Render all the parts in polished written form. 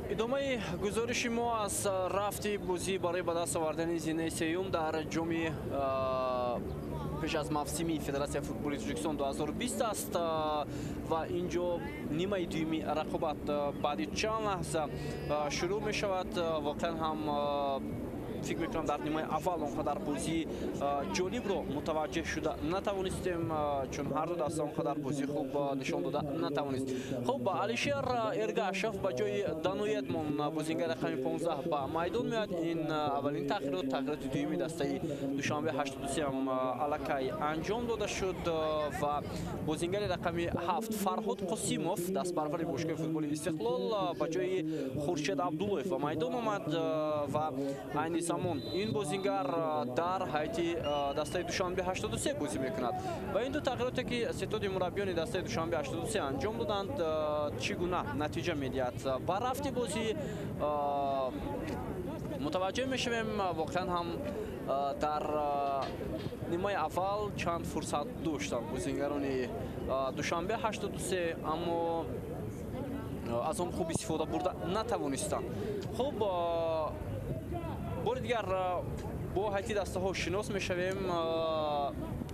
идомаи гузориши мо аз рафти бозӣ барои ба даст овардани зинаи сеюм дар ҷоми пеш аз мавсими Федератсияи футболи Тоҷикистон 2020 аст ва инҷо нимаи дуюми рақобат баъди чанд лаҳза шурӯъ мешавад. Воқеан ҳам фикр мекунам дар нимаи аввал он қадар бозии ҷолибро мутаваҷҷеҳ шуда натавонистем, чун ҳарду даста он қадар бозии хуб нишон дода натавонист. Хуб, Алишер Эргашев ба ҷои Дану Эдмон бозингари рақами 15 ба майдон меояд. Ин аввалин тағйироти дуюми дастаи душанбе 83 ҳам аллакай анҷом дода шуд ва бозингари рақами 7 Фарҳод Қосимов дастпарвари бошгоҳи футболи Истиқлол ба ҷои Хуршед Абдуллоев ба майдон омад ва айни замон ин бозингар дар ҳайати дастаи душанбе 83 бозӣ мекунад. Ва ин ду тағйироте ки сетоди мураббиёни дастаи душанбе 83 анҷом доданд чӣ гуна натиҷа медиҳад? Ба рафти бозӣ мутаваҷҷеҳ мешавем. Воқеан ҳам дар нимаи аввал чанд фурсат доштанд бозингарони душанбе 83, аммо аз он хуб истифода бурда натавонистанд. Хуб, бори дигар бо ҳайати дастаҳо шинос мешавем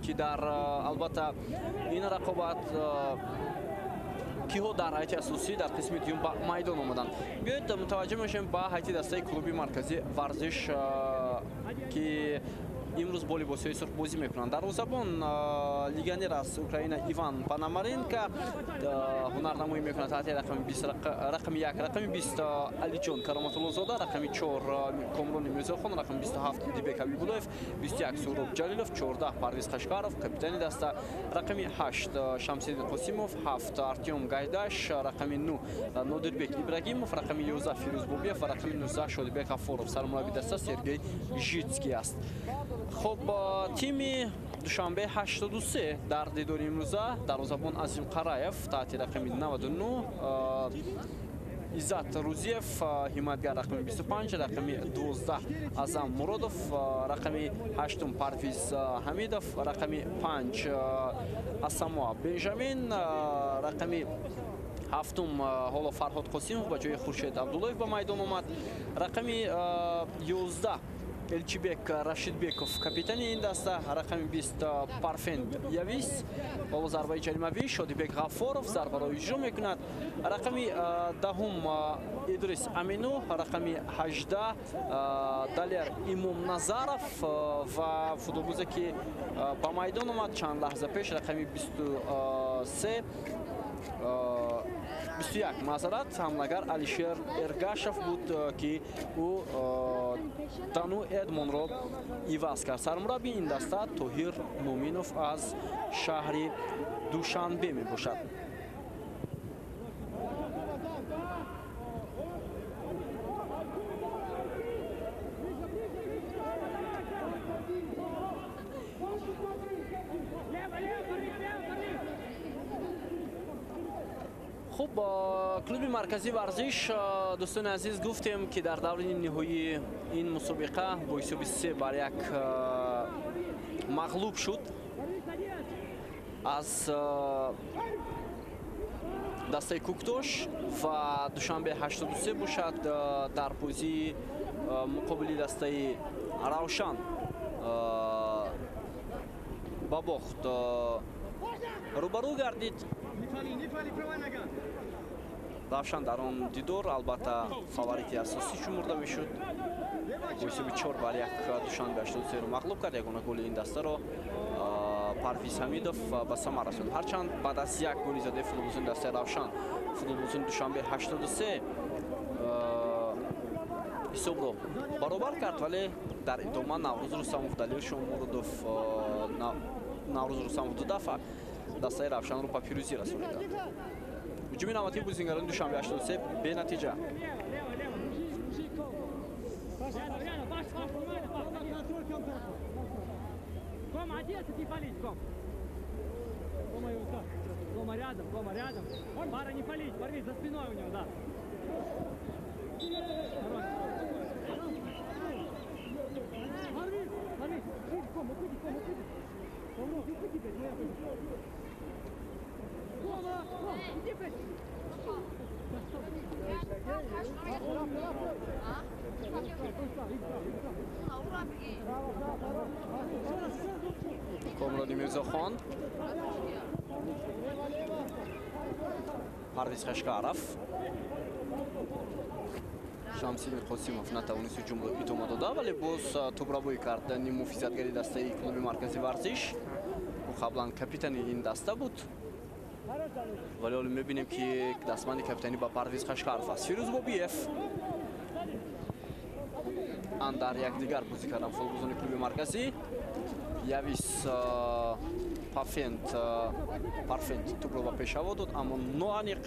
ки дар албатта ин рақобат киҳо дар ҳайати асосӣ дар қисми дуюм ба майдон омаданд. биёед мутаваҷҷеҳ мешавем ба ҳайати дастаи клуби марказии варзиш ки имрӯз боли бо сӯи сурх бозӣ мекунанд. Дарвозабон легионер аз Украина Иван Пономаренко ҳунарнамоӣ мекунад ҳайати рақами 1, рақами 20 Алиҷон Кароматуллозода, рақами 4 Комрон Мирзохон, рақами 27 Дибек Ҳабибуллоев, 21 Суроб Ҷалилов, 14 Парвиз Қашқаров, капитани даста, рақами 8 Шамсиддин Қосимов, 7 Артем Гайдаш, рақами 9 Нодирбек Ибрагимов, рақами 11 Фирӯз Бобиев ва рақами 19 Шодибек Ғафуров. Сармурабби даста Сергей Житский аст. Хуб, тими душанбе 83 дар дидори имрӯза дарвозабон Азим Қараев таҳти рақами 99, Иззат Рӯзиев ҳиматгар рақами 25, рақами 12 Азам Муродов, рақами 8 Парвиз Ҳамидов, рақами 5 Асамоа Бенжамин, рақами 7 ҳоло Фарҳод Қосимов ба ҷои Хуршед Абдуллоев ба майдон омад, рақами 11 Элчибек Рашидбеков капитани ин даста, рақами 20 Парфенд Явис, ҳоло зарбаи ҷаримавӣ Шодибек Ғафуров зарбаро иҷро мекунад, рақами 10 Идрис Амину, рақами 18 Далер Имомназаров ва футболбозе ки ба майдон омад чанд лаҳза пеш, рақами 21 маъзарат ҳамлагар Алишер Эргашев буд ки ӯ Дану Эдмонро иваз кард. Сармурабби ин даста Тоҳир Муъминов аз шаҳри Душанбе мебошад. хуб, клуби марказии варзиш, дӯстони азиз, гуфтем ки дар даври ниҳоии ин мусобиқа бо ҳисоби 3-1 мағлуб шуд аз дастаи Куктош ва душанбе 83 бошад дар бозии муқобили дастаи Равшан ба бохт рӯбарӯ гардид. Равшан дар он дидор албатта фаворити асосӣ шумурда мешуд. Бо ҳисоби 4-1 душанбе 83 мағлуб кард. Ягона голи ин дастаро Парвиз Ҳамидов ба самар расонд. Ҳарчанд баъд аз як голи задаи футболбозони дастаи Равшан, футболбозони душанбе 83 ҳисобро баробар кард, вале дар идома Наврӯз Рустамов, Далил Шомуродов, Наврӯз Рустамов ду дафъа дастаи Равшанро ба пирӯзӣ расониданд. ҳуҷуми навбатии бозингарони душанбе 83 бенатиҷа. Пара не палить, порви за спиной у него, да. Порви, порви, Кома, уходи, Komrodi Mirzaxon, Parviz Khashkarov, Shamsil Qosimov natawonist hujumro idoma doda, vali boz to'g'ri karda nim mufizatgari dastagi klubi markaziy varzish. Bu qablan kapitani in dasta bud. Vali olim می‌بینیم که دستمند کاپیتانی با پرویز خشکارف است. فیروز بابیف اندر یک دیگر بازی کردن فوتبال کلوب مرکزی. یاویس پرفنت تو گروه پیش آورد اما نوانیق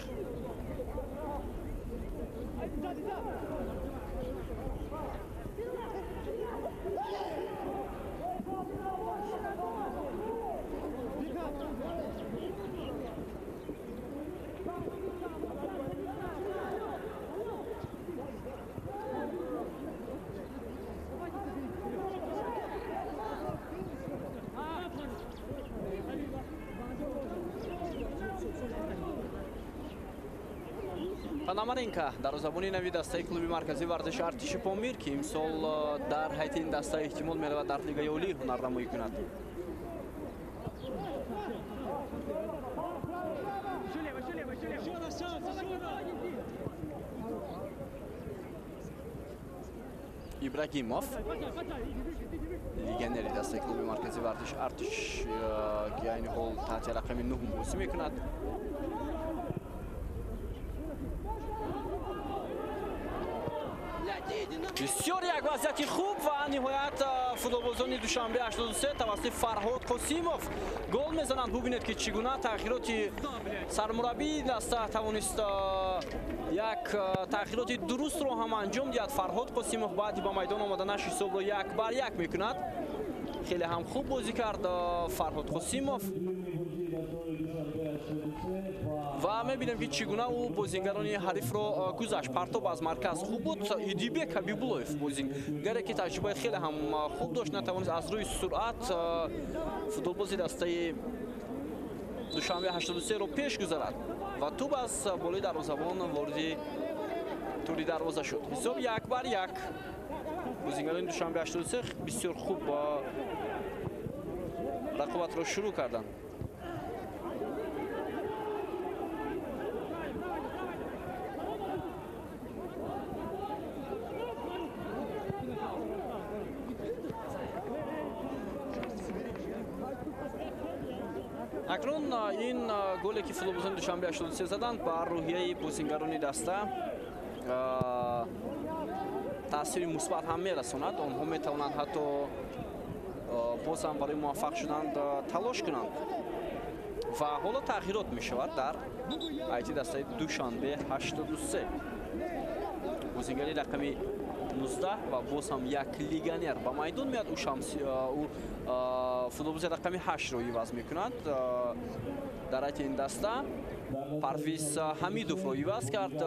Пономаренко дарвозабони нави дастаи клуби марказӣ варзиши артиши Помир ки имсол дар ҳайати ин даста эҳтимол меравад дар лигаи олӣ ҳунарнамоӣ кунад. Ибрагимов легионери дастаи клуби марказӣ варзиши артиш ки айни ҳол таҳти рақами 9 бозӣ мекунад. بسیار یک وضعیتی خوب و نهایت فوتبالبازان دوشنبه 83 توسط فرهاد قاسیموف گل میزنند. ببینید که چگونه تغییرات سرمربی دسته توانست یک تغییرات درست رو هم انجام دهد. فرهاد قاسیموف بعد با میدان آمدنش حساب رو 1-1 میکند. خیلی هم خوب بازی کرد فرهاد قاسیموف و می‌بینیم که چگونه او بازیگران حریف را گذاشت. پرتاب از مرکز خوب بود. ایدیبک حبیب‌اللهیف بازیگری که تجربه خیلی هم خوب داشت، نتوانست از روی سرعت فوتبالبازی دسته دوشنبه 83 رو پیش گذارد و توپ از بالای دروازه‌بان وارد توری دروازه شد. حساب 1-1. بازیگران دوشنبه 83 بسیار خوب رقابت را شروع کردند. اکنون این گلی که فوتبالبازان دوشنبه 83 زدند بر روحیه بازیگران دسته تاثیر مثبت هم میرساند. آنها میتوانند حتی باز هم برای موفق شدن تلاش کنند و حالا تغییرات میشود در هیئت دسته دوشنبه 83. بازیگری رقمی 19 و باز هم یک لیگانر با میدان میاد. او فوتبالبازی رقمی 8 رو عوض میکند. در هیئت این دسته پرویز حمیدوف رو عوض کرد.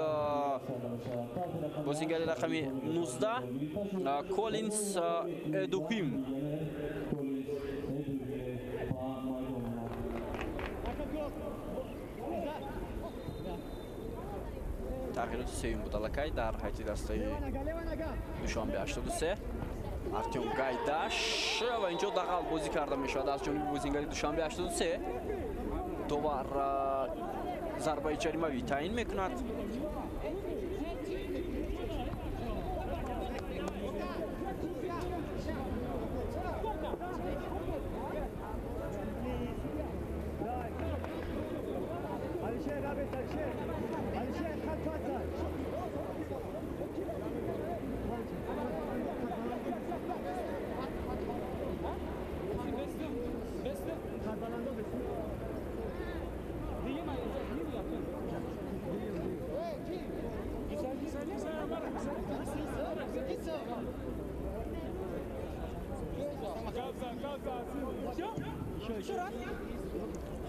بازیگری رقمی 19 کولینز ادوهیم. تغییرات سوم بود الکی در هیئت دسته دوشنبه 83. артем гайдаш و اینجا دقل بازی کرده می شود از جانب بازیگری دوشنبه 83. دوبار ضربه جریمه‌ای تعیین میکند.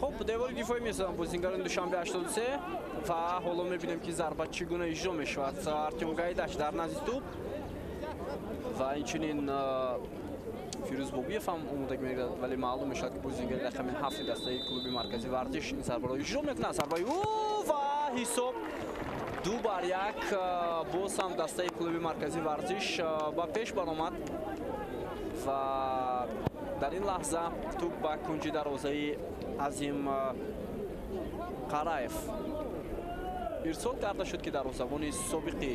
خب دیواری دفاعی می‌سازند بازیگران دوشنبه 83 و حالا می‌بینیم که ضربه چگونه اجرا می‌شود. артем گایداش در نزد توپ و اینچنین фирӯз бобиев ҳам омода мегирад, вале маълум мешавад ки бозингери рақами 7 дастаи клуби маркази варзиш ин зарбаро иҷро мекунад. Зарбаи ва ҳисоб 2-1 боз ҳам дастаи клуби маркази варзиш ба пеш баромад ва дар ин лаҳза туп ба кунҷи дарвозаи Азим Қараев ирсол карда шуд ки дарвозабони собиқи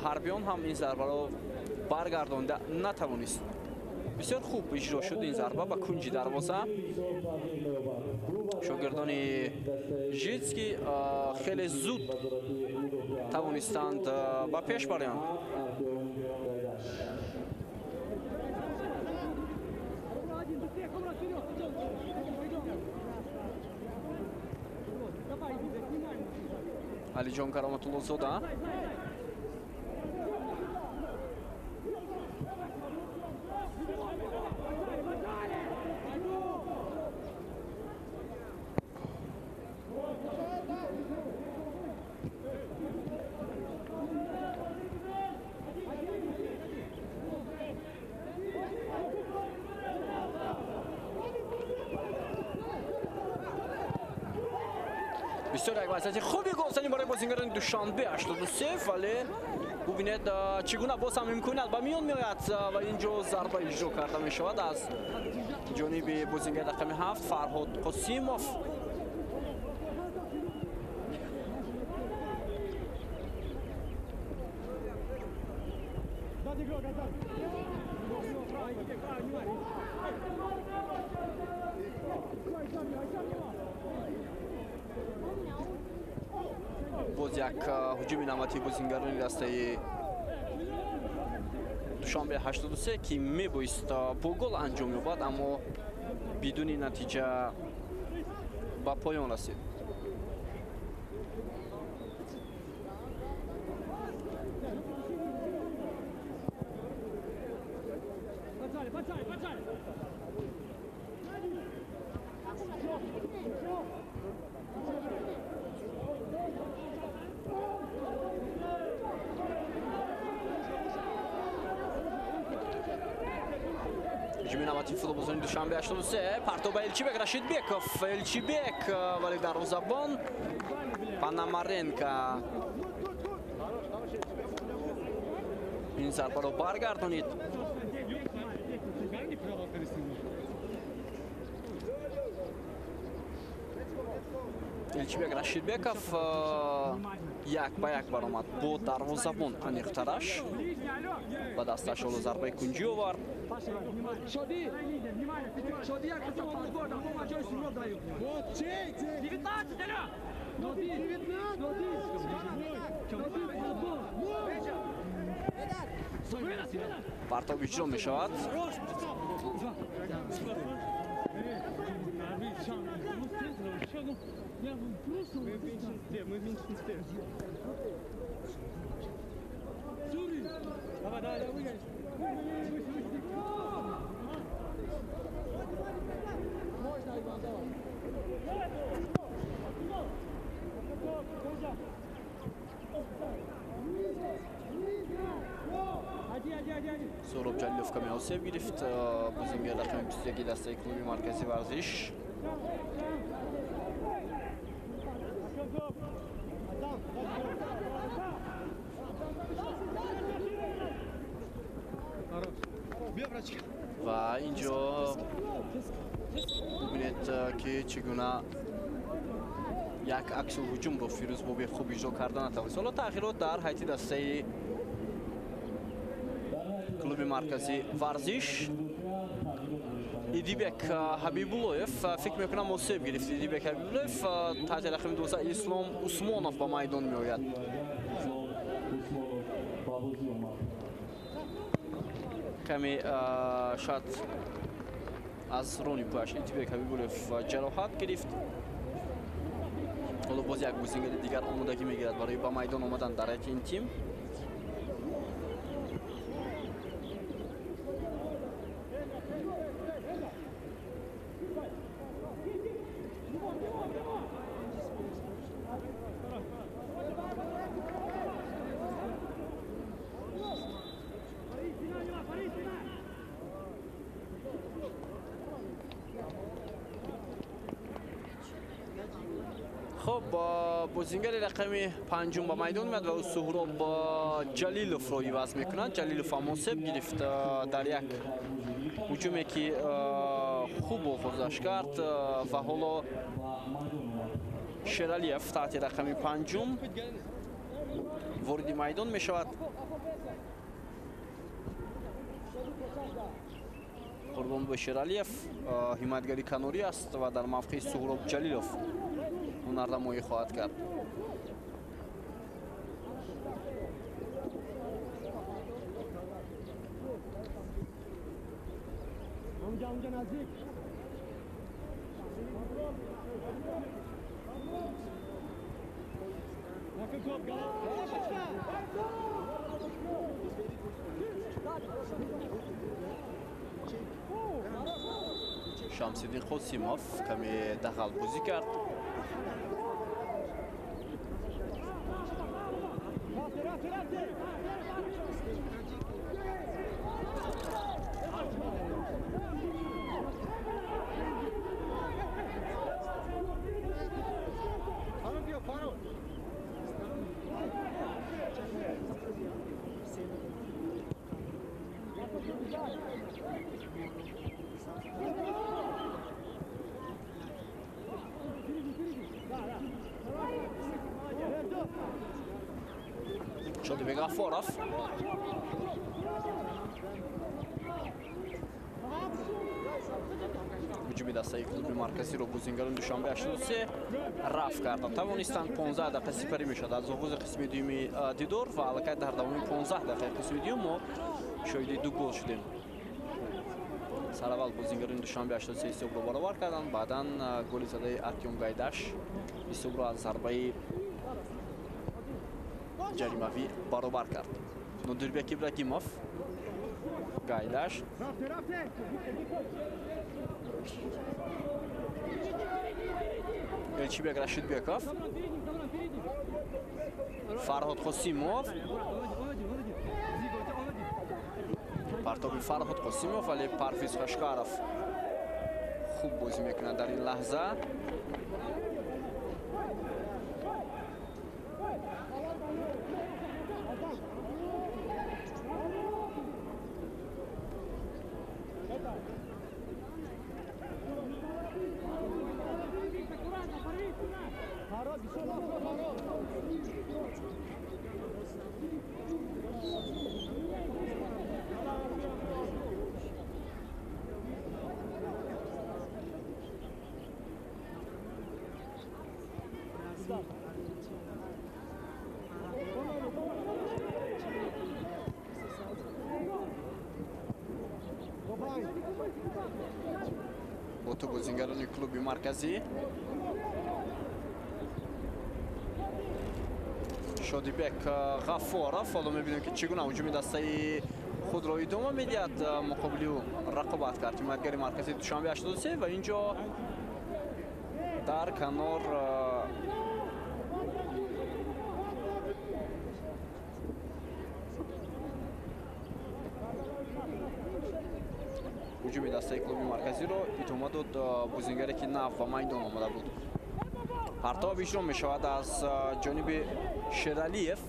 ҳарбиён ҳам ин зарбаро баргардонда натавонист. бисёр хуб иҷро шуд ин зарба ба кунҷи дарвоза. шогирдони Житски хеле зуд тавонистанд ба пеш бароянд. Алиҷон Кароматуллозода бисёр як вазъияти хуби гулзанӣ барои бозингарони Душанбе 83, вале бубинед чӣ гуна боз ҳам имконият ба миён меояд ва инҷо зарба иҷро карда мешавад аз ҷониби бозингари рақами 7 Фарҳод Қосимов. боз як ҳуҷуми навбати бозингарони дастаи Душанбе 83 ки мебоист бо гол анҷом ёбад, аммо бидуни натиҷа ба поён расид. ҳуҷуми навбати футболбозони Душанбе 83 парто ба Элчибек Рашидбеков. Элчибек вале дарвозабон Пономаренко ин зарбаро баргардонид. Элчибек Рашидбеков як ба як баромад бо дарвозабон аниқтараш ба дасташ оло зарбаи кунҷӣ овард. партоб иҷро мешавад. Сороб Ҷалилов камеосеб гирифт бозингери рақами 21 дастаи клуби маркази варзиш. ва инҷо бинед ки чӣ гуна як аксу ҳуҷумро Фирӯз Бобиев хуб иҷро карда натавонист. ҳоло тағйирот дар ҳайати дастаи клуби маркази варзиш. Идибек Ҳабибуллоев фикр мекунам осеб гирифт. Идибек Ҳабибуллоев таҳти рақами 12 Ислом Усмонов ба майдон меояд. каме шояд аз рони пӯяш Идибек Ҳабибуллоев ҷароҳат гирифт. ҳоло боз як бозингари дигар омодагӣ мегирад барои ба майдон омадан дар ҳайати ин тим. خب بازیگر رقم پنجم به میدان میاد و او سهراب جلیلوف رو عوض میکنند. جلیلوف مناسب گرفت در یک هجومی که خوب آغازش کرد و حالا شرالیف تحت رقم پنجم وارد میدان می شود. قربان به شرالیف حمایتگری کناری است و در موقع سهراب جلیلوف هنرنمایی خواهد کرد. اونجا نزدیک شمس‌الدین قاسیموف کمی دخل بازی کرد. شده به غفارف هجومی دسته کلوب مرکزی رو بازیگران دوشنبه 83 رفع کردند. توانستند 15 دقیقه سپری میشد از آغاز قسم دوم دیدار و البته در دوام 15 دقیقه قسم دوم ما شاهد دو گل شدیم. سر اول بازیگران دوشنبه 83 حساب رو برابر کردند، بعدا گل زده ارتیوم گایداش حساب رو از ضربه جریموی برابر کرد. نودربек ибрагимов гайдаш элчибек рашидбеков фарҳод қосимов партоби фарҳод қосимов вале парвиз қашқаров хуб бозӣ мекунад дар ин лаҳза. با تو بازیگران کلوب مرکزی شادیبک غفارов حالا میبینیم که چگونه هجوم دسته خود را ادامه میدهد. مقابل او رقابت کرد حمایتگر مرکزی دوشنبه 83 و اینجا در کنار هجوم دسته کلوب مرکزی رو ادامه داد بازیگری که نو و میدان آمده بود. پرتاب اجرا می شود از جانب شرالیف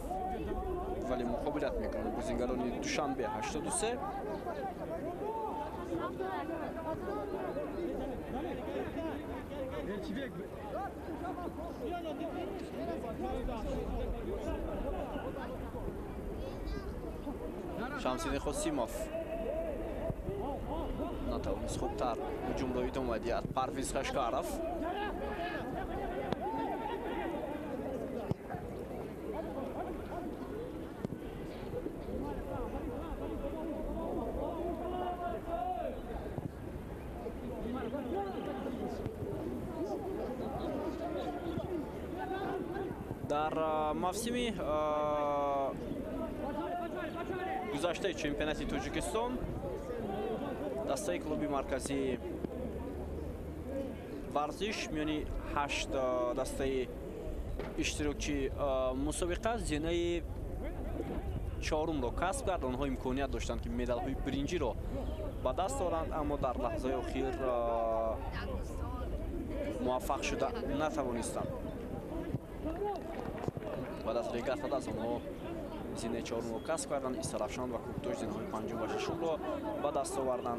ولی مقابلت میکنه بازیگران دوشنبه 83. شمس‌الدین قاسیموف نتوانست خوبتر هجوم را ادامه دهد. پرویز قشقرов در موسم گذشته چمپیونات تاجیکستان دسته کلوب مرکزی ورزش میانی 8 دسته اشتراکی مسابقه زینه چهارم را کسب کرد. آنها امکانیت داشتند که مدال های برنجی را به دست آورند اما در لحظه اخیر موفق شده نتوانستند. بعد از ریگارد از اونها زینه چهارم رو کسب کردن. استرافشان و کوکتوش زینه‌های پنجم و ششم رو به دست آوردن.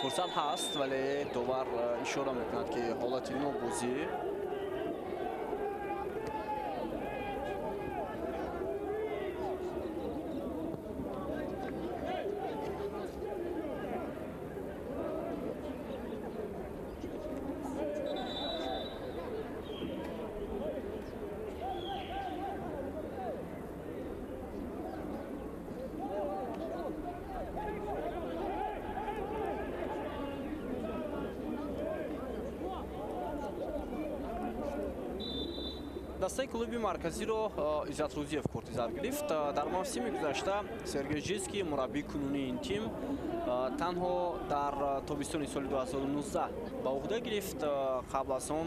فرصت هست ولی دوبار اشاره میکند که حالت نوبازی دسته کلوبی مرکزی رو عزت روزیف کورتیزر گرفت. در موسم گذشته سرگئی ژیسکی مربی کنونی این تیم تنها در تابستان سال 2019 به عهده گرفت. قبل از آن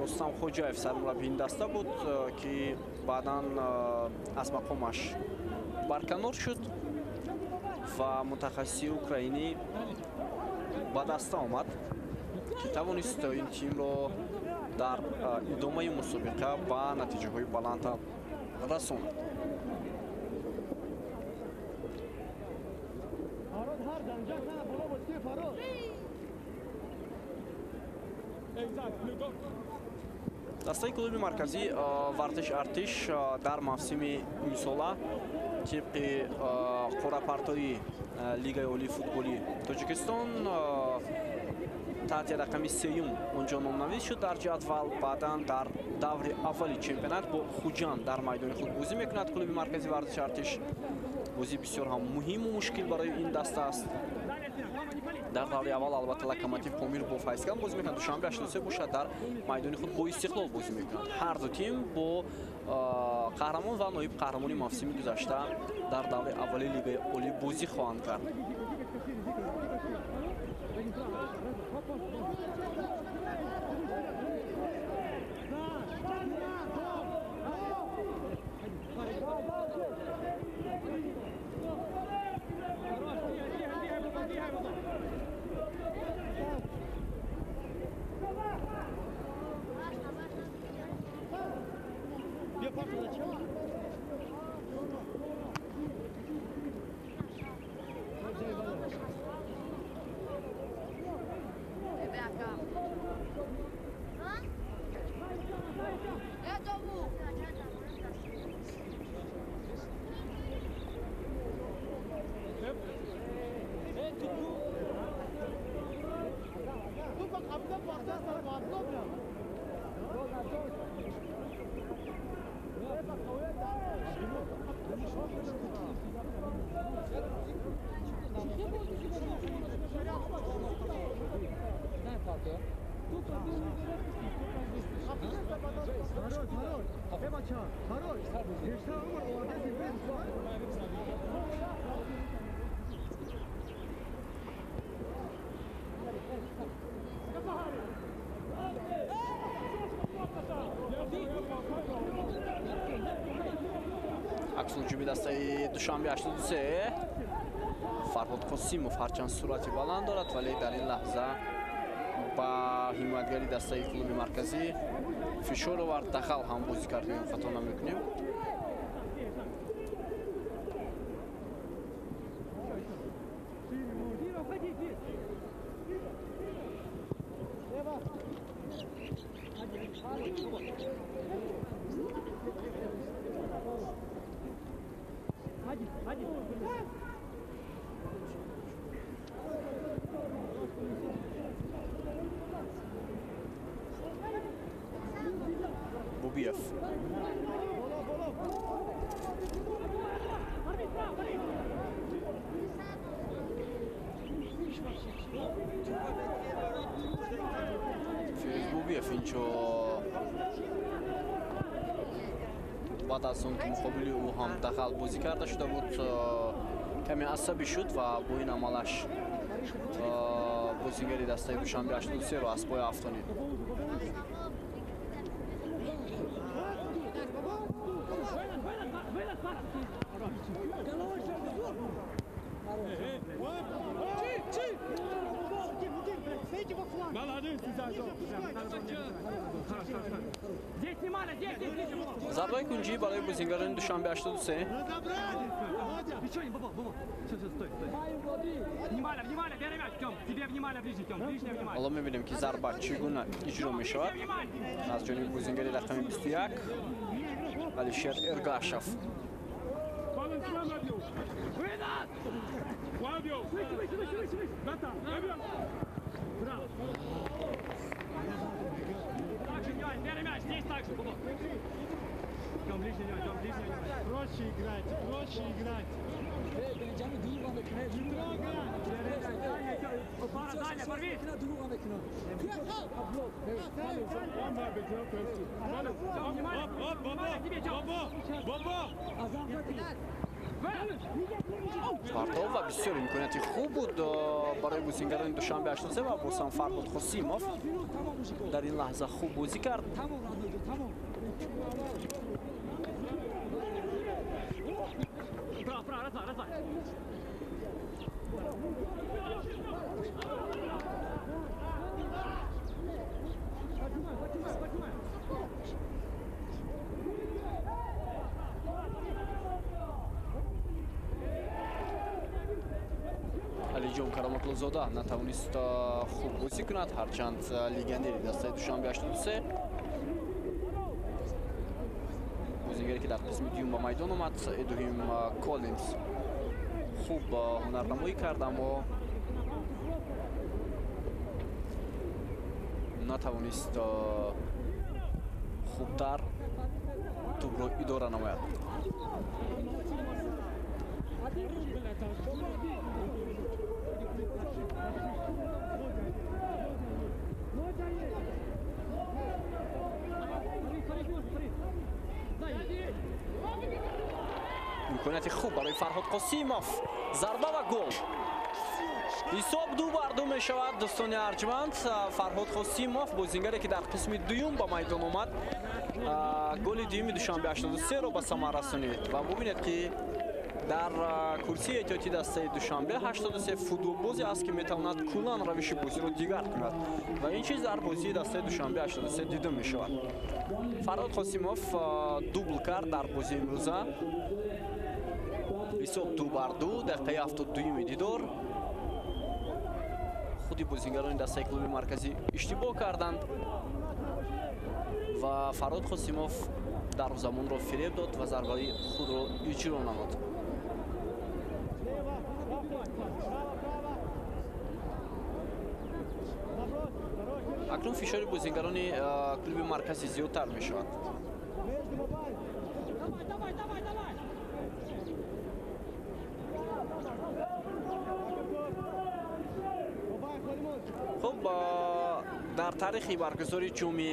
رستم خوجاєв سرمربی این دسته بود که بعدا از مقامش برکنار شد و متخصصی اوکراینی به دست آمد که توانست این تیم رو در ادامه مسابقه با نتیجه های بلند رساند. دسته کلوب مرکزی ورزش ارتش در موسم امسال طبق قرعه‌پردازی لیگ عالی فوتبالی تاجیکستان تحت رقم سیوم اونجا نامنویس شد در جدول. بعدا در دور اولی چمپیونات با خوجان در میدان خود بازی میکند. کلوب مرکزی ورزش ارتش بازی بسیار هم مهم و مشکل برای این دسته است. در دور اول البته لوکوموتیو پامیر با فایسگان بازی میکند. دوشنبه 83 باشد در میدان خود با استقلال بازی میکند. هر دو تیم با قهرمان و نایب قهرمان موسم گذشته در دور اولی لیگ عالی بازی خواهند کرد. عکس‌العمل دسته دوشنبه 83 فرهاد قاسیموف هرچند سرعتی بلند دارد ولی در این لحظه با حمایتگری دسته کلوب مرکزی فشار آورد. دخل هم بازی کردیم خطا نمیکنیم. Bubiev. Filiz Bubiev اینجا بعد از اون که مقابل او هم دخل بازی کرده شده بود کمی عصبی شد و با این عملش بازیگری دسته دوشنبه 83 رو از پای افتانید. зарбаи кунҷӣ барои бозингарони душанбе 83. ҳоло мебинем ки зарба чӣ гуна иҷро мешавад аз ҷониби бозингари рақами 21 алишер эргашев. Проще играть, проще играть. Фартов ва бисёр имконияти хуб буд барои бозингарони душанбе 83 ва бозам Фарҳод Қосимов дар ин лаҳза хуб бозӣ кард. алиҷон кароматлузода натавонист хуб бозӣ кунад, ҳарчанд легионери дастаи душанбе 83 бозингаре ки дар қисми дуюм ба майдон омад. Эдуҳим Коллинс хуб ҳунарнамоӣ кард, аммо натавонист хубтар тӯбро идора намояд. имконияти хуб барои Фарҳод Қосимов, зарба ва гол. ҳисоб 2-2 мешавад. дӯстони арҷманд, Фарҳод Қосимов бозингаре ки дар қисми дуюм ба майдон омад, голи дуюми душанбе 83-ро ба самар расонид. ва бубинед ки дар курсии эҳтиёти дастаи душанбе 83 футболбозе аст ки метавонад куллан равиши бозиро дигар кунад ва ин чиз дар бозии дастаи душанбе 83 дида мешавад. Фарҳод Қосимов дубл кард дар бозии имрӯза. ҳисоб 2-2, дақиқаи 72 дидор. худи бозингарони дастаи клуби марказӣ иштибоҳ карданд ва Фарҳод Қосимов дарвозабонро фиреб дод ва зарбаи худро иҷро намуд. акнун фишори бозингарони клуби марказӣ зиёдтар мешавад. хуб, дар тарихи баргузори ҷоми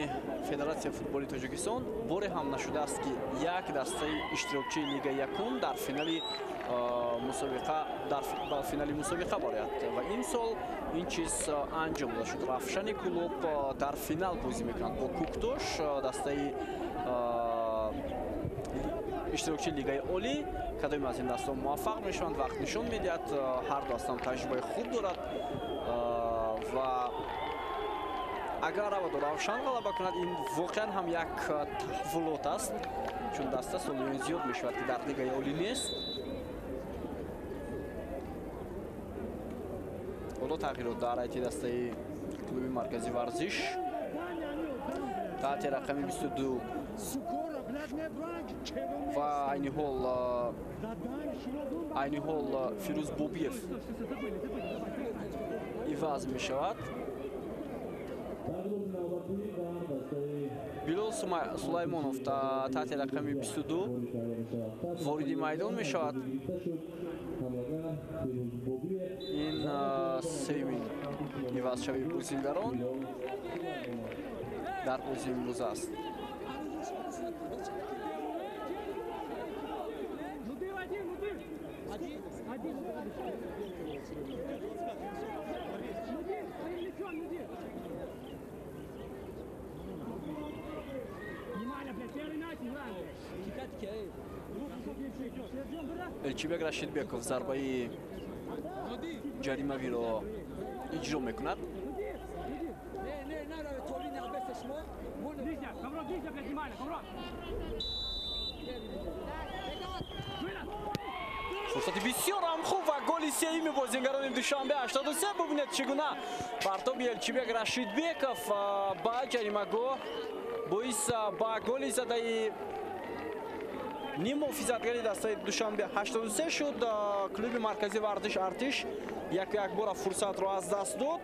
Федератсияи футболи Тоҷикистон боре ҳам нашудааст ки як дастаи иштирокчии Лигаи Якум дар финали мусобиқа борояд ва ин сол ин чиз анҷом дода шуд. Рафшани клуб дар финал бозӣ мекунад бо Куктош, дастаи иштирокчии Лигаи Олӣ. кадоме аз ин даста муваффақ мешаванд, вақт нишон медиҳад. ҳар ду даста таҷрибаи хуб дорад ва агар раваду Равшан ғалаба кунад, ин воқеан ҳам як таҳввулот аст, чун даста солиёни зиёд мешавад ки дар Лигаи Олӣ нест. ҳоло тағйирот дар айти дастаи клуби маркази варзиш таҳти рақами 22 ва айни ҳол Фирӯз Бобиев иваз мешавад. Билол Сулаймонов таҳти рақами 22 вориди майдон мешавад. ин севимин ивазшавии бозингарон дар бозии имрӯз аст. Elchibek Rashidbekov зарбаи ҷаримавиро иҷро мекунад. фурсати бисёр ҳам хуб ва голи сеюми бозингарони Душанбе 83. бубинед чӣ гуна партоби Элчибек Рашидбеков ба ҷаримагоҳ боис ба голи задаи ним муҳофизатгари дастаи Душанбе 83 шуд. клуби марказии варзиш Артиш як бора фурсатро аз даст дод.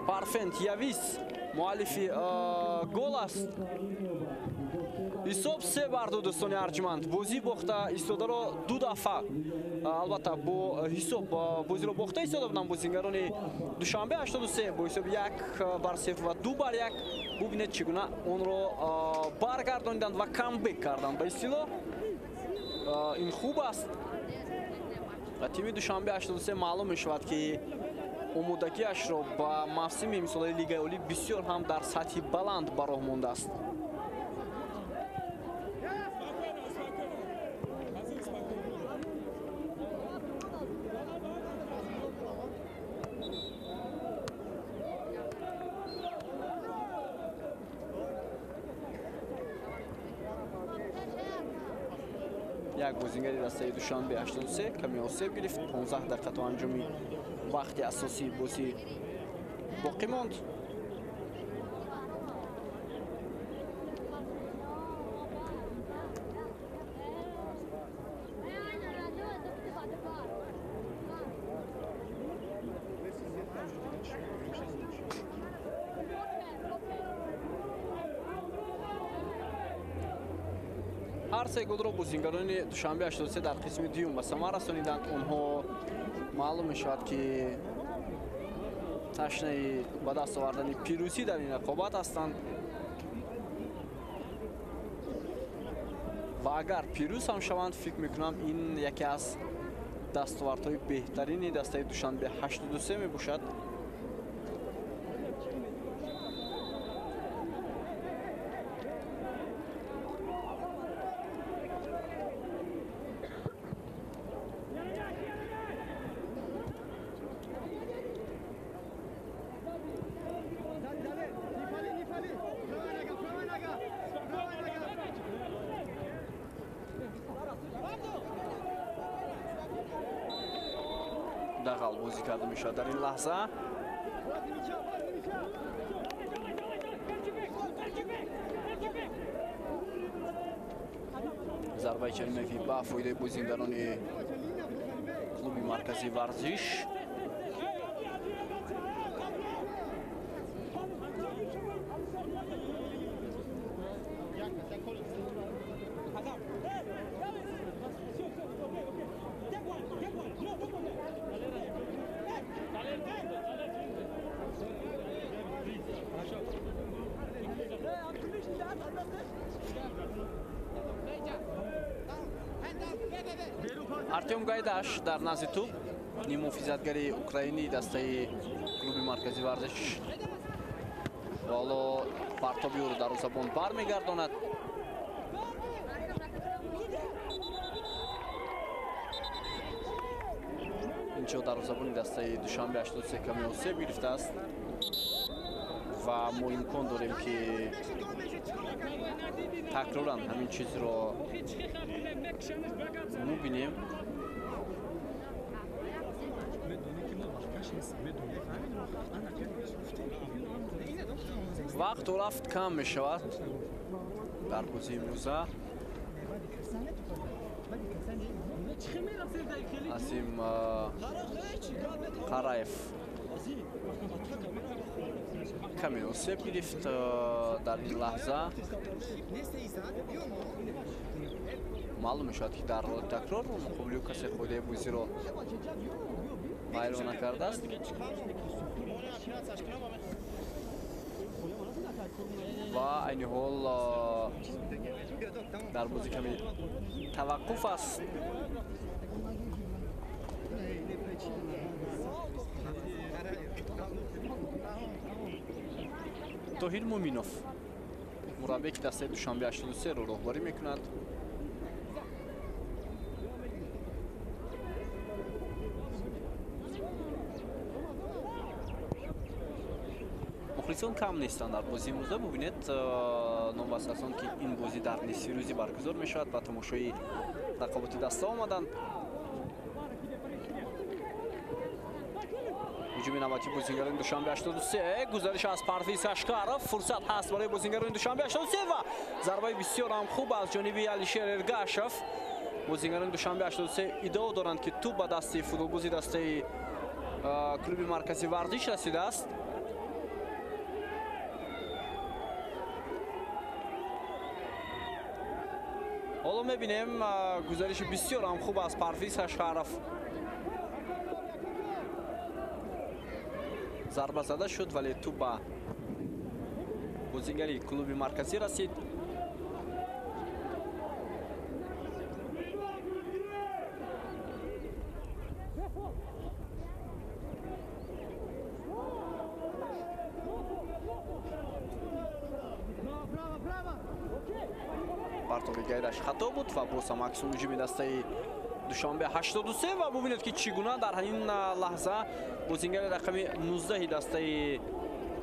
Парфент Явис муаллифи гол аст. ҳисоб 3-2 дӯстони арҷманд. бозӣ бохта истодаро ду дафъа албатта бо ҳисоб бозиро бохта истода буданд бозингарони Душанбе 83 бо ҳисоби 1-0 ва 2-1. бубинед чӣ гуна онро баргардониданд ва камбек карданд. ба истилоҳ ин хуб аст. ва тими Душанбе 83 маълум мешавад ки омодагиашро ба мавсими имсолаи лигаи олӣ бисёр ҳам дар сатҳи баланд ба роҳ мондааст. як бозингари дастаи Душанбе 83 каме осеб гирифт. 15 дақиқа то анҷоми вақти асосии бозӣ боқӣ монд. ҳар се голро бозингарони Душанбе 83 дар қисми дуюм ба самар расониданд. онҳо маълум мешавад ки ташнаи ба даст овардани пирӯзӣ дар ин рақобат ҳастанд ва агар пирӯз ҳам шаванд фикр мекунам ин яке аз дастовардҳои беҳтарини дастаи Душанбе 83 мебошад. дағал бозӣ карда мешавад дар ин лаҳза. зарбаи ҷаримавӣ ба фоидаи бозингарони клуби марказии варзиш. артем гайдаш дар назди тӯб нимуҳофизатгари украинӣ дастаи клуби марказии варзиш ва ҳоло партоби ӯро дарвозабон бармегардонад. инчо дарвозабони дастаи Душанбе 83 каме осеб гирифтааст ва мо имкон дорем ки такроран ҳамин чизро мубинем. вақту рафт кам мешавад дар бозии имрӯза. Азим Қараев каме осеб гирифт дар ин лаҳза. маълум мешавад ки дар роли такрор муқобили ӯ касе фоидаи бозиро майро накардааст. ва айни ҳол дар бозӣ каме таваққуф аст. тоҳир муминов мураббие ки дастаи Душанбе 83 ро роҳбарӣ мекунад. бисёр кам нестанд дар бозии имрӯза. Бубинед новасасон ки ин бозӣ дар нисфи рӯзӣ баргузор мешавад ба тамошои рақобати даста омаданд. ҳуҷуми навбати бозингарони Душанбе 83. гузариш аз Парвиз Ашқаров. фурсат ҳаст барои бозингарони Душанбе 83 ва зарбаи бисёр ҳам хуб аз ҷониби Алишер Эргашев. бозингарони Душанбе 83 иддао доранд ки тӯб ба дасти футболбози дастаи клуби маркази варзиш расидааст. ҳоло мебинем гузариши бисёр ҳам хуб аз Парвиз Ашқаров. зарба зада шуд, вале тӯб ба бозингари клуби марказӣ расид. бартоби гайдаш хато буд ва боз ҳам аксу ҳуҷуми дастаи Душанбе 83 ва бубинед ки чӣ гуна дар ин лаҳза бозингари рақами 19 дастаи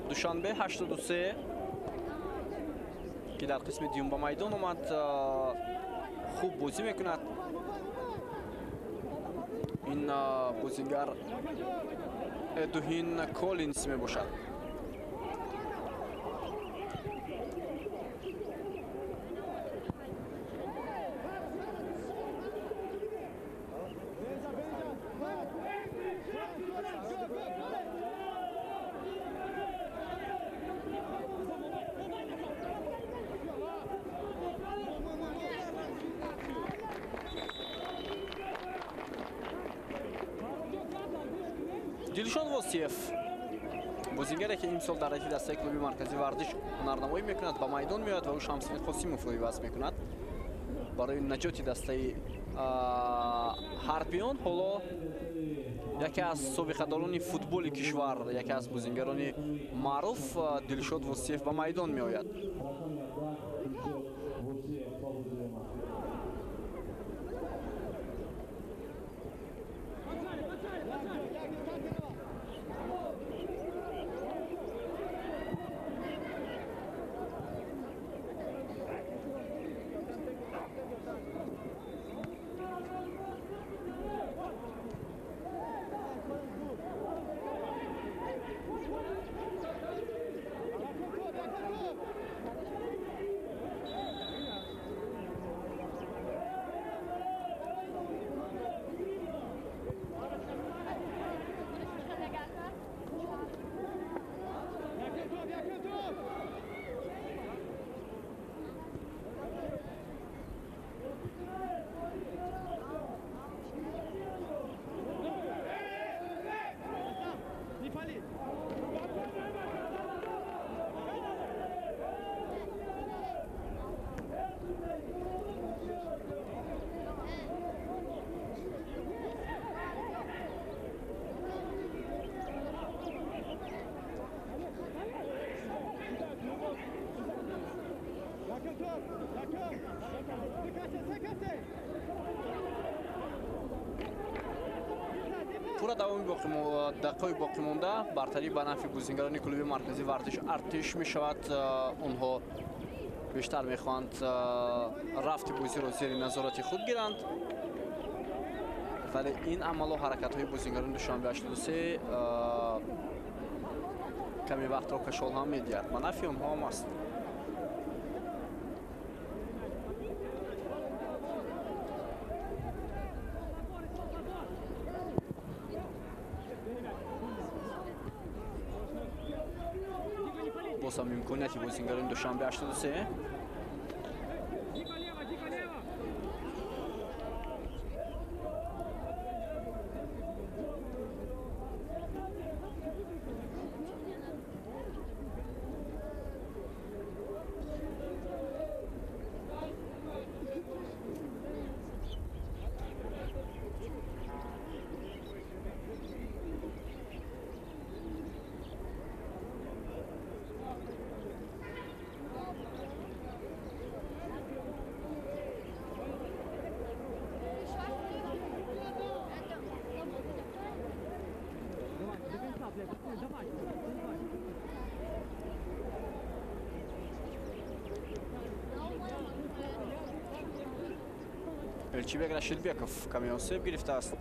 Душанбе 83 ки дар қисми дуюм ба майдон омад хуб бозӣ мекунад. ин бозингар Эдуин Коллинс мебошад. Дилшод Восиев бозингаре ки имсол дар раиси дастаи клуби маркази варзиш ҳунарнамоӣ мекунад, ба майдон меояд ва ӯ Шамсиддин Қосимов васт мекунад барои наҷоти дастаи ҳарбиён. ҳоло яке аз собиқадорони футболи кишвар, яке аз бозингарони маъруф Дилшод Восиев ба майдон меояд. пура давоми дақиқаи боқӣ монда бартарӣ ба нафи бозингарони клуби маркази варзиш артиш мешавад. онҳо бештар мехоҳанд рафти бозиро зери назорати худ гиранд, вале ин амало ҳаракатҳои бозингарони Душанбе 83 каме вақтро кашол ҳам медиҳад, ба нафи онҳо ҳам аст. боз ҳам имконияти бозингарони Душанбе 83. Элчибек Рашидбеков каме осеб гирифта аст.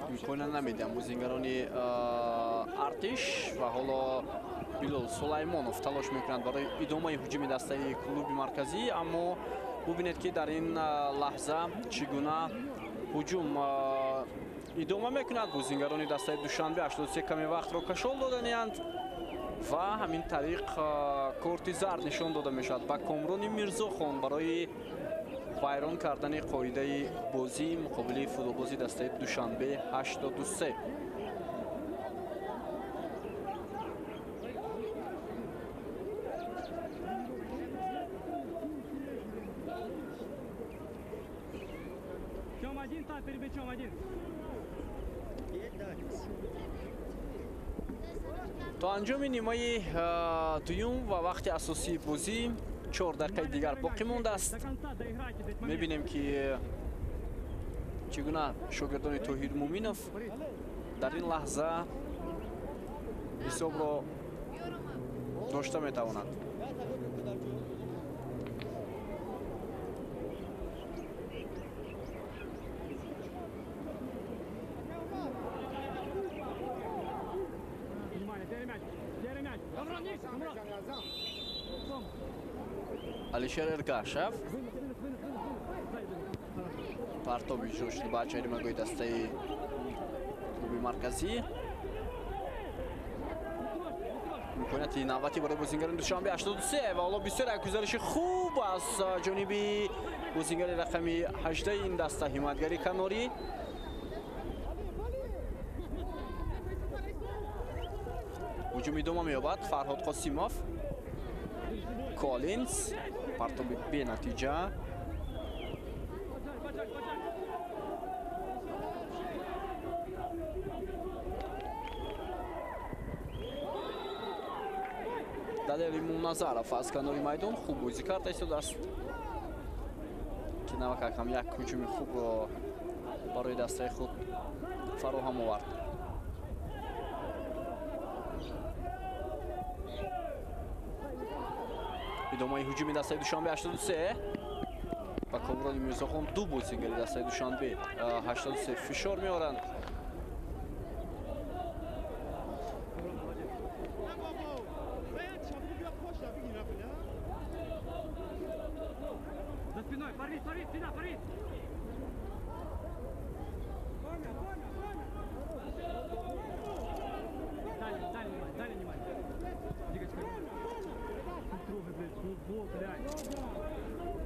Имконат намедиҳам бозингарони артиш ва ҳоло Билол Сулаймонов талош мекунанд барои идомаи ҳуҷуми дастаи клуби марказӣ, аммо бубинед ки дар ин лаҳза чӣ гуна ҳуҷум идома мекунад. Бозингарони дастаи Душанбе 83 каме вақтро кашол доданиянд ва ҳамин тариқ корти зард нишон дода мешавад ба Комрони Мирзохон барои вайрон кардани қоидаи бозӣ муқобили футболбози дастаи Душанбе 83. то анҷоми нимаи дуюм ва вақти асосии бозӣ 4 дақиқаи дигар боқӣ мондааст. мебинем ки чӣ гуна шогирдони Тоҳир Муминов дар ин лаҳза ҳисобро дошта метавонад. Алишер Эргашев партоби ҷӯшт ба ҷаримагоҳи дастаи клуби марказӣ. имконияти навбатӣ барои бозингарони Душанбе 83 ва ҳоло бисёр як гузариши хуб аз ҷониби бозингари рақами 18 ин даста ҳимоятгари Канорӣ. ҳуҷум идома меёбад Фарҳод Қосимов. Коллинс партоби бенатиҷа. Далери Муназаров аз канори майдон хуб бозӣ карда истодааст ки навакак ҳам як ҳуҷуми хубро барои дастаи худ фароҳам овард. идомаи ҳуҷуми дастаи Душанбе 83 ба Комрони Мирзохон ду бозингари дастаи Душанбе 83 фишор меоранд.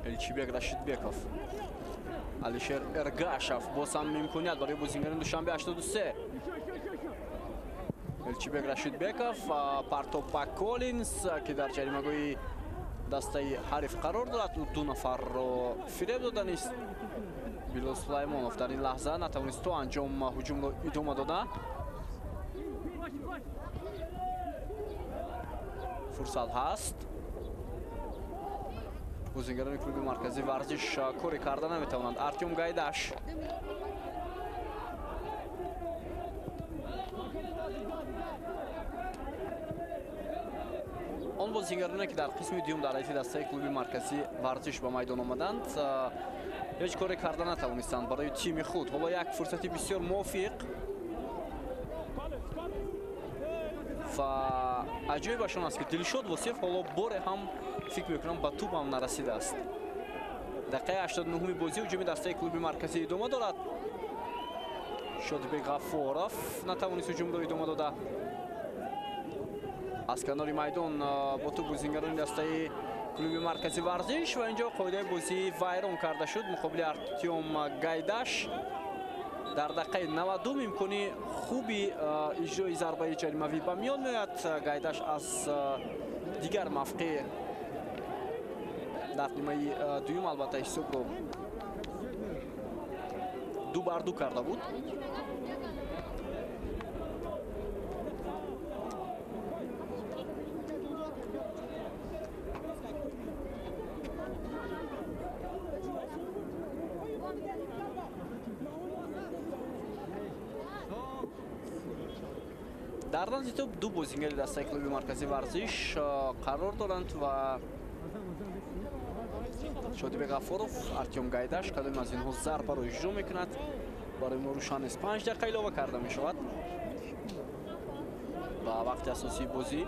Элчибек Рашидбеков. Алишер Эргашев боз ҳам имконият барои бозингарони Душанбе 83. Элчибек Рашидбеков партоб ба Коллинс ки дар ҷаримагоҳи дастаи ҳариф қарор дорад. ӯ ду нафарро фиреб доданист. Билол Сулаймонов дар ин лаҳза натавонист то анҷом ҳуҷумро идома дода. фурсат ҳаст. бозингарони клуби марказӣ варзиш коре карда наметавонанд. Артем Гайдаш он бозингароне ки дар қисми дуюм дар ҳайати дастаи клуби марказӣ варзиш ба майдон омаданд ҳеҷ коре карда натавонистанд барои тими худ. ҳоло як фурсати бисёр мувофиқ ва аҷоибашон аст ки Дилшод Восиф ҳоло боре ҳам фикр мекунам ба тӯб ҳам нарасидааст. дақиқаи 89-уми бозӣ ҳуҷуми дастаи клуби марказӣ идома дорад. Шодибек Ғаффоров натавонист ҳуҷумро идома дода. аз канори майдон бо тӯб бозингарони дастаи клуби марказӣ варзиш ва инҷо қоидаи бозӣ вайрон карда шуд муқобили Артем Гайдаш. дар дақиқаи 92 имкони хуби иҷрои зарбаи ҷаримавӣ ба миён меояд. Гайдаш аз дигар мавқеъ дар нимаи дуюм албатта ҳисобро 2-2 карда буд. дар рамзи тӯб ду бозингари дастаи клуби маркази варзиш қарор доранд ва Шодибек Ғафуров, Артем Гайдаш кадоми аз инҳо зарбаро иҷро мекунад. барои мо рӯшан нест. 5 дақиқа илова карда мешавад ба вақти асосии бозӣ.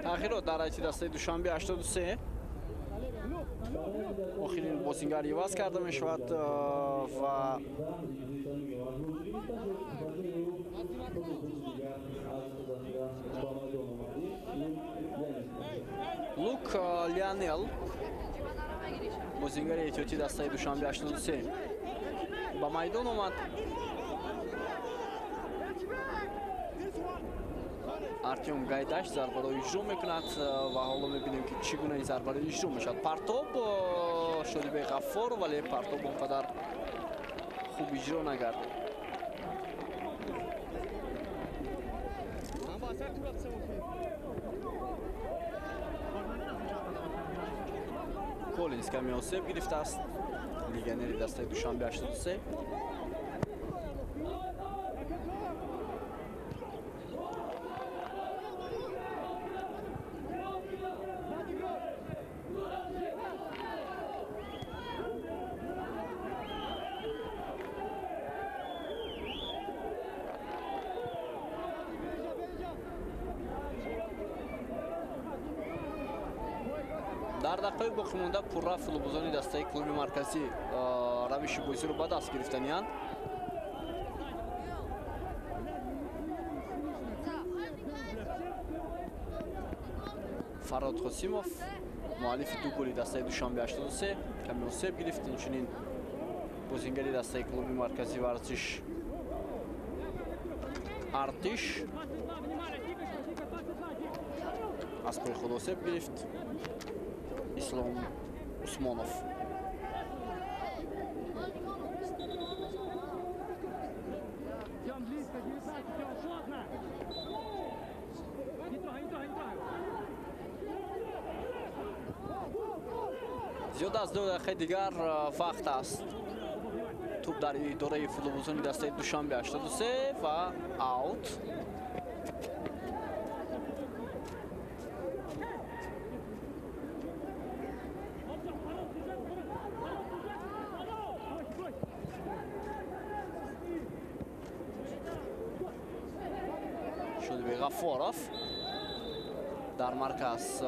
тағйирот дар айти дастаи душанбе 83 охирин бозингар иваз карда мешавад ва Лук Лионел бозингари эҳтиёти дастаи душанбе 83 ба майдон омад. Артем Гайдаш зарбаро иҷро мекунад ва ҳоло мебинем ки чӣ гунаи зарбаро иҷро мешавад. Партоб Шодибек Ғаффор, вале партоб он қадар хуб иҷро нагардид. Коллинс каме осеб гирифтааст. Легионери дастаи душанбе 83. дар дақиқаи боқимонда пурра футболбозони дастаи клуби марказӣ равиши бозиро ба даст гирифтаниянд. Фарод Қосимов муаллифи ду голи дастаи душанбе 83 каме осеб гирифт. инчунин бозингари дастаи клуби марказӣ варзиш Артиш аз пои худ осеб гирифт. Ислом Усмонов зиёда аз 2 дақиқаи дигар вақт аст. туп дар идораи футболбозони дастаи душанбе 83 ва аут. Шодибек Ғаффоров дар марказ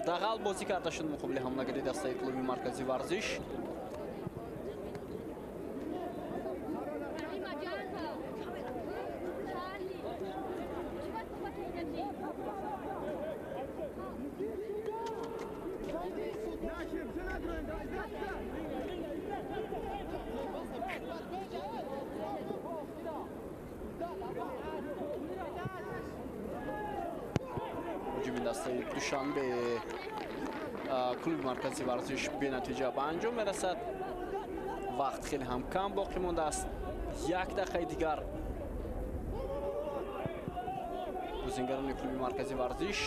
дағал бозӣ карда шуд муқобили ҳамлагари дастаи клуби маркази варзиш. дастаи душанбе клуби маркази варзиш бенатиҷа ба анҷом мерасад. вақт хеле ҳам кам боқӣ мондааст. 1 дақиқаи дигар бозингарони клуби маркази варзиш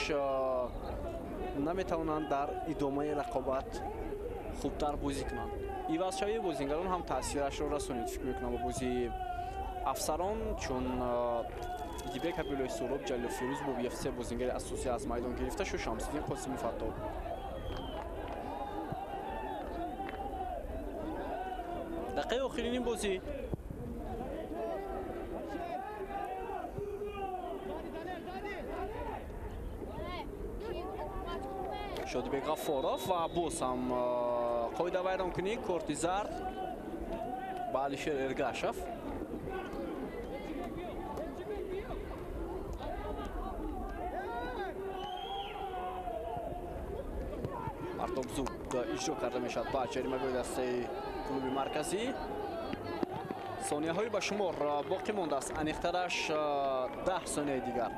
наметавонанд дар идомаи рақобат хубтар бозӣ кунанд. ивазшавии бозингарон ҳам таъсирашро расонид. фикр мекунам ба бозии афсарон чун Дибек Абдуллои Суроб, Ҷалил Фирӯз бо БФС бозингари асосӣ аз майдон гирифта шуд. Шамсиддин Қосими Фаттоҳ дақиқаи охирини бозӣ Шодибек Ғафоров ва боз ҳам қоидавайронкунӣ корти зард ба Алишер Эргашев. Мардом зуд иҷро карда мешавад ба ҷаримагоҳи дастаи клуби марказӣ. сонияҳои ба шумор боқӣ мондааст, аниқтараш 10 сонияи дигар.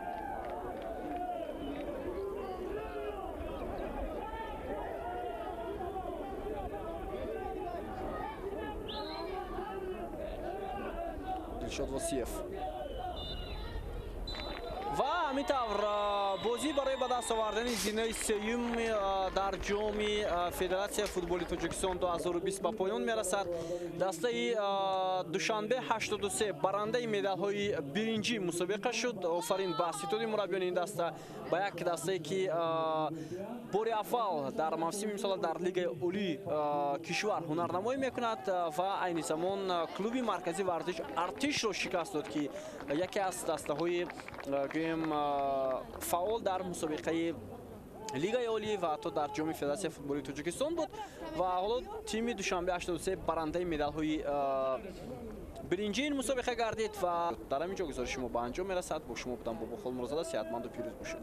Дилшод Восиев ва ҳамин тавр бозӣ барои ба даст овардани зинаи сеюм дар ҷоми Федератсияи футболи Тоҷикистон 2020 ба поён мерасад. Дастаи душанбе 83 барандаи медалҳои биринҷи мусобиқа шуд. Офарин ба ситоди мураббиёни ин даста, ба як дастае ки бори аввал дар мавсими имсола дар Лигаи Олии кишвар ҳунарнамоӣ мекунад ва айни замон клуби марказии варзиш Артишро шикаст дод, ки яке аз дастаҳои фаъол дар мусобиқаи Лигаи Олӣ ва ҳатто дар ҷоми Федератсияи футболи Тоҷикистон буд ва ҳоло тими душанбе 83 барандаи медалҳои биринҷии ин мусобиқа гардид ва дар ҳамин ҷо гузариши мо ба анҷом мерасад. Бо шумо будам Бобохол Мурзада. Сеҳатманду пирӯз бошед.